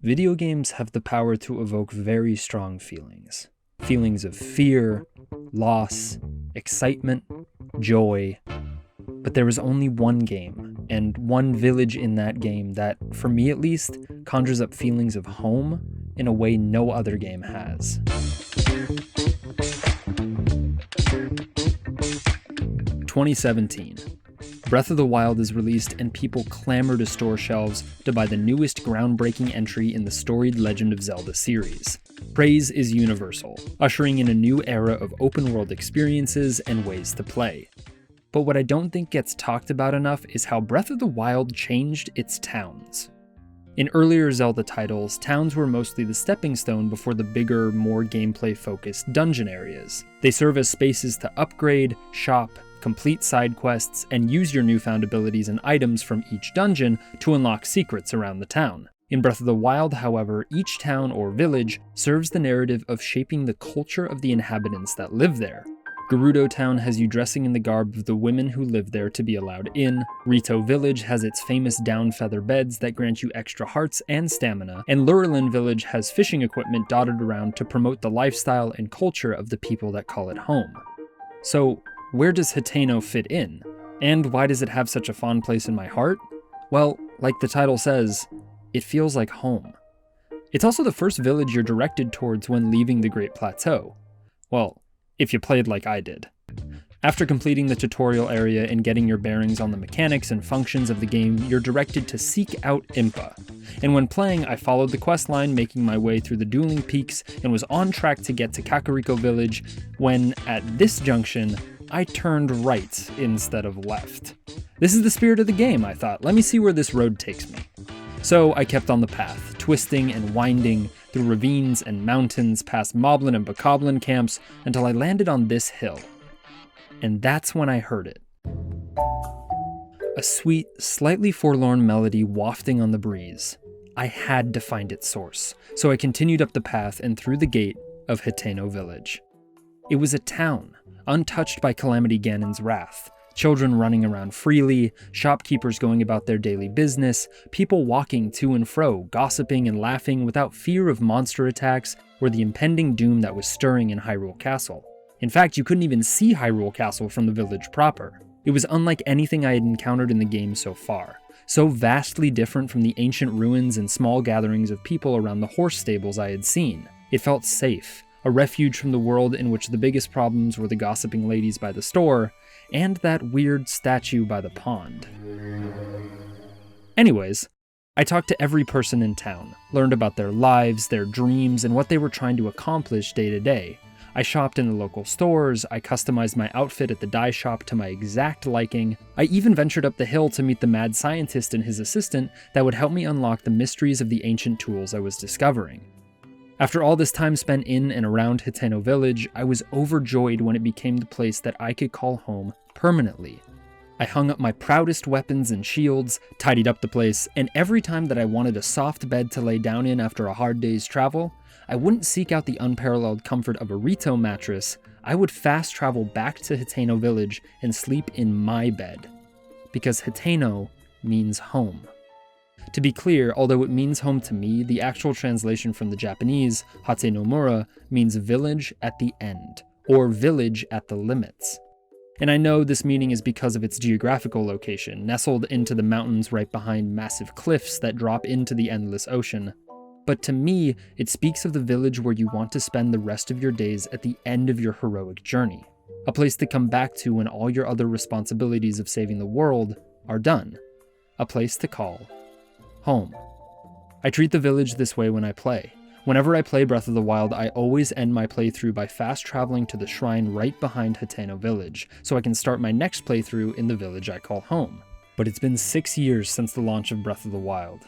Video games have the power to evoke very strong feelings. Feelings of fear, loss, excitement, joy. But there is only one game, and one village in that game that, for me at least, conjures up feelings of home in a way no other game has. "2017. Breath of the Wild is released and people clamor to store shelves to buy the newest groundbreaking entry in the storied Legend of Zelda series. Praise is universal, ushering in a new era of open-world experiences and ways to play. But what I don't think gets talked about enough is how Breath of the Wild changed its towns. In earlier Zelda titles, towns were mostly the stepping stone before the bigger, more gameplay-focused dungeon areas. They serve as spaces to upgrade, shop, complete side quests, and use your newfound abilities and items from each dungeon to unlock secrets around the town. In Breath of the Wild, however, each town or village serves the narrative of shaping the culture of the inhabitants that live there. Gerudo Town has you dressing in the garb of the women who live there to be allowed in, Rito Village has its famous down feather beds that grant you extra hearts and stamina, and Lurelin Village has fishing equipment dotted around to promote the lifestyle and culture of the people that call it home. So, where does Hateno fit in? And why does it have such a fond place in my heart? Well, like the title says, it feels like home. It's also the first village you're directed towards when leaving the Great Plateau. Well, if you played like I did. After completing the tutorial area and getting your bearings on the mechanics and functions of the game, you're directed to seek out Impa. And when playing, I followed the questline, making my way through the dueling peaks, and was on track to get to Kakariko Village, when, at this junction, I turned right instead of left. This is the spirit of the game, I thought. Let me see where this road takes me. So I kept on the path, twisting and winding through ravines and mountains, past Moblin and Bokoblin camps, until I landed on this hill. And that's when I heard it. A sweet, slightly forlorn melody wafting on the breeze. I had to find its source, so I continued up the path and through the gate of Hateno Village. It was a town, untouched by Calamity Ganon's wrath. Children running around freely, shopkeepers going about their daily business, people walking to and fro, gossiping and laughing without fear of monster attacks or the impending doom that was stirring in Hyrule Castle. In fact, you couldn't even see Hyrule Castle from the village proper. It was unlike anything I had encountered in the game so far, so vastly different from the ancient ruins and small gatherings of people around the horse stables I had seen. It felt safe, a refuge from the world in which the biggest problems were the gossiping ladies by the store, and that weird statue by the pond. Anyways, I talked to every person in town, learned about their lives, their dreams, and what they were trying to accomplish day to day. I shopped in the local stores, I customized my outfit at the dye shop to my exact liking, I even ventured up the hill to meet the mad scientist and his assistant that would help me unlock the mysteries of the ancient tools I was discovering. After all this time spent in and around Hateno Village, I was overjoyed when it became the place that I could call home permanently. I hung up my proudest weapons and shields, tidied up the place, and every time that I wanted a soft bed to lay down in after a hard day's travel, I wouldn't seek out the unparalleled comfort of a Rito mattress, I would fast travel back to Hateno Village and sleep in my bed. Because Hateno means home. To be clear, although it means home to me, the actual translation from the Japanese, Hate no Mura, means village at the end, or village at the limits. And I know this meaning is because of its geographical location, nestled into the mountains right behind massive cliffs that drop into the endless ocean. But to me, it speaks of the village where you want to spend the rest of your days at the end of your heroic journey. A place to come back to when all your other responsibilities of saving the world are done. A place to call home. I treat the village this way when I play. Whenever I play Breath of the Wild, I always end my playthrough by fast traveling to the shrine right behind Hateno Village, so I can start my next playthrough in the village I call home. But it's been 6 years since the launch of Breath of the Wild.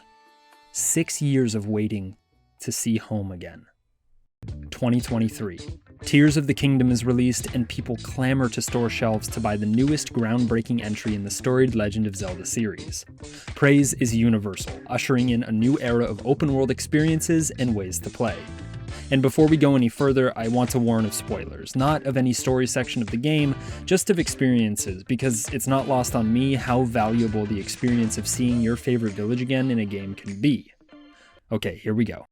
6 years of waiting to see home again. 2023. Tears of the Kingdom is released, and people clamor to store shelves to buy the newest groundbreaking entry in the storied Legend of Zelda series. Praise is universal, ushering in a new era of open-world experiences and ways to play. And before we go any further, I want to warn of spoilers, not of any story section of the game, just of experiences, because it's not lost on me how valuable the experience of seeing your favorite village again in a game can be. Okay, here we go.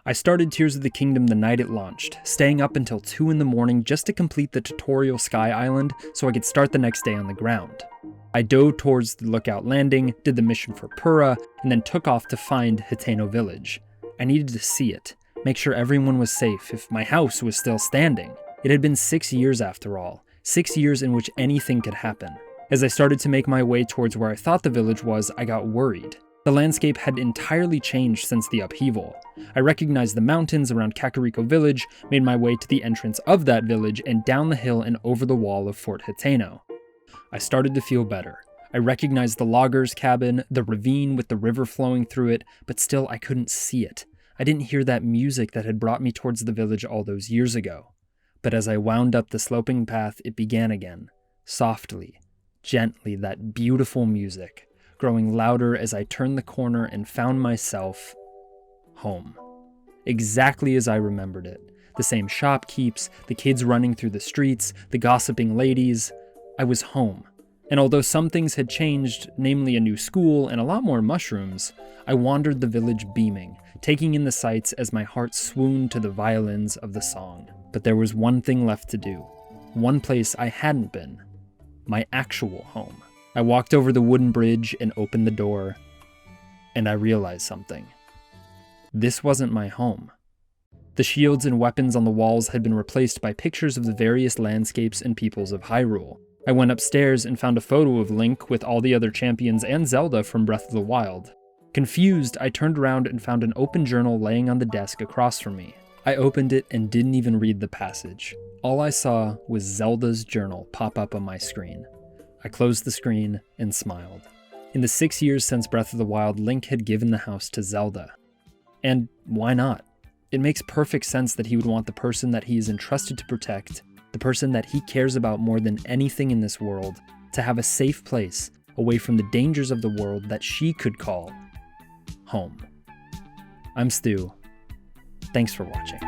I started Tears of the Kingdom the night it launched, staying up until 2 in the morning just to complete the tutorial Sky Island so I could start the next day on the ground. I dove towards the Lookout Landing, did the mission for Pura, and then took off to find Hateno Village. I needed to see it, make sure everyone was safe, if my house was still standing. It had been 6 years after all, 6 years in which anything could happen. As I started to make my way towards where I thought the village was, I got worried. The landscape had entirely changed since the upheaval. I recognized the mountains around Kakariko Village, made my way to the entrance of that village, and down the hill and over the wall of Fort Hateno. I started to feel better. I recognized the logger's cabin, the ravine with the river flowing through it, but still I couldn't see it. I didn't hear that music that had brought me towards the village all those years ago. But as I wound up the sloping path, it began again. Softly, gently, that beautiful music, growing louder as I turned the corner and found myself home. Exactly as I remembered it. The same shopkeepes, the kids running through the streets, the gossiping ladies. I was home. And although some things had changed, namely a new school and a lot more mushrooms, I wandered the village beaming, taking in the sights as my heart swooned to the violins of the song. But there was one thing left to do. One place I hadn't been. My actual home. I walked over the wooden bridge and opened the door, and I realized something. This wasn't my home. The shields and weapons on the walls had been replaced by pictures of the various landscapes and peoples of Hyrule. I went upstairs and found a photo of Link with all the other champions and Zelda from Breath of the Wild. Confused, I turned around and found an open journal laying on the desk across from me. I opened it and didn't even read the passage. All I saw was Zelda's journal pop up on my screen. I closed the screen and smiled. In the 6 years since Breath of the Wild, Link had given the house to Zelda. And why not? It makes perfect sense that he would want the person that he is entrusted to protect, the person that he cares about more than anything in this world, to have a safe place away from the dangers of the world that she could call home. I'm Stu. Thanks for watching.